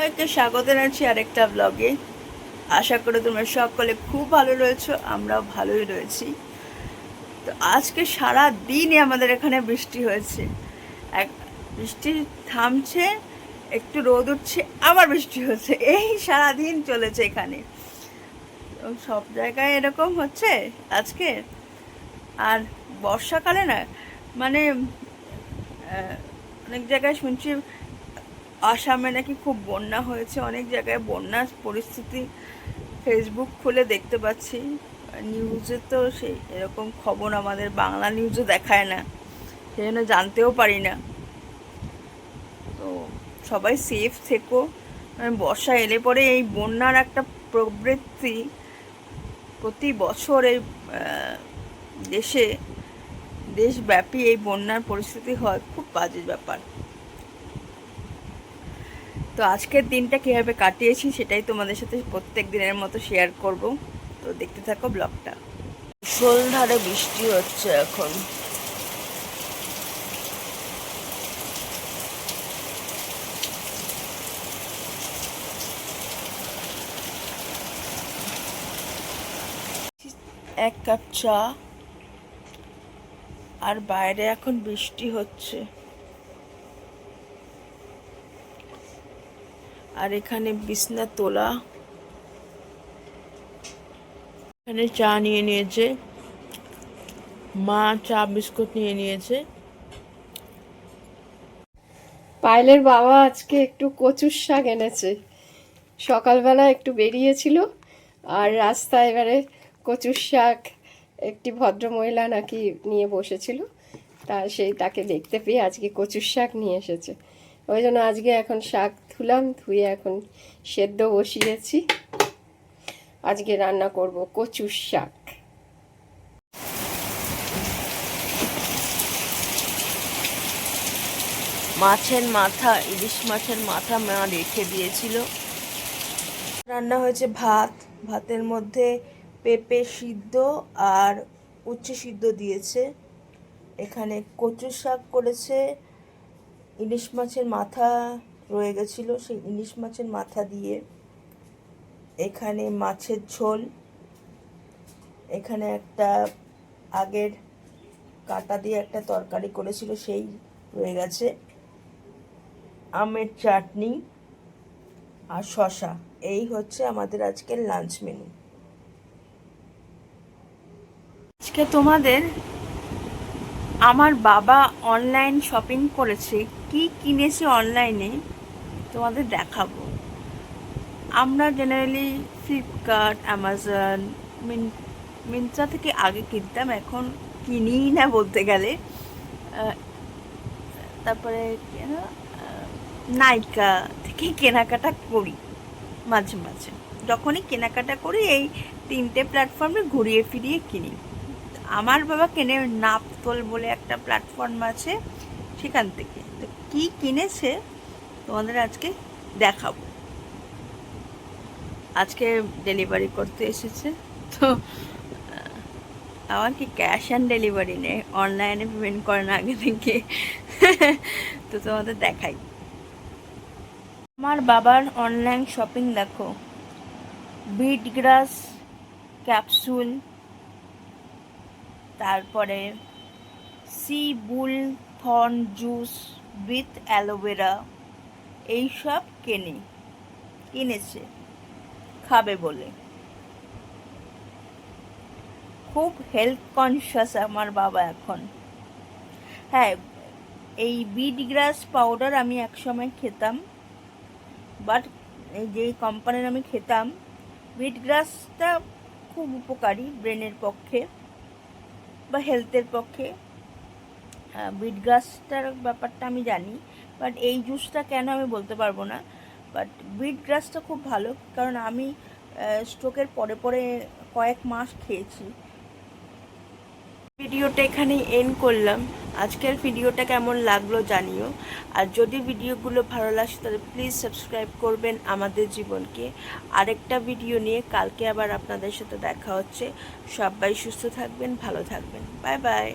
সবাইকে স্বাগত জানাচ্ছি আরেকটা ব্লগে। আশা করি তোমরা সকলে খুব ভালো রয়েছো, আমরাও ভালোই রয়েছি। তো আজকে সারা দিনই আমাদের এখানে বৃষ্টি হয়েছে। এক বৃষ্টি থামছে, একটু রোদ উঠছে, আবার বৃষ্টি হচ্ছে, এই সারা দিন চলেছে এখানে। তো সব জায়গায় এরকম হচ্ছে আজকে। আর বর্ষাকালে না, মানে অনেক জায়গায় শুনছি আসামে নাকি খুব বন্যা হয়েছে, অনেক জায়গায় বন্যার পরিস্থিতি ফেসবুক খুলে দেখতে পাচ্ছি। নিউজে তো সেই এরকম খবর আমাদের বাংলা নিউজও দেখায় না, সেই জন্য জানতেও পারি না। তো সবাই সেফ থেকো। বর্ষা এলে পরে এই বন্যার একটা প্রবৃত্তি প্রতি বছর এই দেশব্যাপী এই বন্যার পরিস্থিতি হয়, খুব বাজে ব্যাপার। তো আজকের দিনটা কীভাবে কাটিয়েছি সেটাই তোমাদের সাথে প্রত্যেক দিনের মতো শেয়ার করব। তো দেখতে থাকো ব্লগটা। মুষলধারে বৃষ্টি হচ্ছে এখন। এক কাপ চা, আর বাইরে এখন বৃষ্টি হচ্ছে। আর এখানে বিছনা তোলা, এখানে চা নিয়ে নিয়েছে মা, চা বিস্কুট নিয়ে নিয়েছে। পায়েলের বাবা আজকে একটু কচুর শাক এনেছে। সকালবেলা একটু বেরিয়েছিল, আর রাস্তায় এবারে কচুর শাক একটি ভদ্রমহিলা নাকি নিয়ে বসেছিল, তাকে দেখতে পেয়ে আজকে কচুর শাক নিয়ে এসেছে। ওই জন্য আজকে এখন শাক ধুয়ে এখন সেদ্ধ বসিয়েছি। আজকে রান্না করব কচুর শাক। মাছের মাথা, ইলিশ মাছের মাথা মা রেখে দিয়েছিল। রান্না হয়েছে ভাত, ভাতের মধ্যে পেঁপে সিদ্ধ আর উচ্ছে সিদ্ধ দিয়েছে। এখানে কচু শাক করেছে, ইলিশ মাছের মাথা রয়ে গেছিলো, সেই ইলিশ মাছের মাথা দিয়ে। এখানে মাছের ঝোল, এখানে একটা আগের কাটা দিয়ে একটা তরকারি করেছিল, সেই রয়ে গেছে। আমের চাটনি আর শসা, এই হচ্ছে আমাদের আজকের লাঞ্চ মেনু। আজকে তোমাদের আমার বাবা অনলাইন শপিং করেছে, কি কিনেছে অনলাইনে তোমাদের দেখাবো। আমরা জেনারেলি ফ্লিপকার্ট, অ্যামাজন, মিন্ত্রা থেকে আগে কিনতাম, এখন কিনি না বলতে গেলে। তারপরে নাইকা থেকে কেনাকাটা করি মাঝে মাঝে। যখনই কেনাকাটা করি এই তিনটে প্ল্যাটফর্মে ঘুরিয়ে ফিরিয়ে কিনি। আমার বাবা কেনে নাপতোল বলে একটা প্ল্যাটফর্ম আছে, সেখান থেকে। তো কী কিনেছে তোমাদের আজকে দেখাবো। আজকে ডেলিভারি করতে এসেছে, তো আমার কি ক্যাশ অন ডেলিভারি নেই, অনলাইনে পেমেন্ট করেন আগে থেকে। তো তোমাদের দেখাই আমার বাবার অনলাইন শপিং। দেখো, বিট গ্রাস ক্যাপসুল, তারপরে sea buckthorn juice with aloe vera, এইসব কিনেছে খাবে বলে। খুব হেলথ কনসিয়াস আমার বাবা এখন। হ্যাঁ, এই বিট গ্রাস পাউডার আমি একসময় খেতাম, বাট এই যে কোম্পানির আমি খেতাম, বিট গ্রাসটা খুব উপকারী ব্রেনের পক্ষে বা হেলথের পক্ষে। বিট গ্রাসটার ব্যাপারটা আমি জানি, বাট এই জুসটা কেন আমি বলতে পারবো না। বাট বিট গ্রাসটা খুব ভালো, কারণ আমি স্ট্রোকের পরে পরে কয়েক মাস খেয়েছি। ভিডিওটা এখানেই এন্ড করলাম। আজকের ভিডিওটা কেমন লাগলো জানিও। আর যদি ভিডিওগুলো ভালো লাগে তাহলে প্লিজ সাবস্ক্রাইব করবেন আমাদের জীবনকে। আরেকটা ভিডিও নিয়ে কালকে আবার আপনাদের সাথে দেখা হচ্ছে। সবাই সুস্থ থাকবেন, ভালো থাকবেন। Bye bye.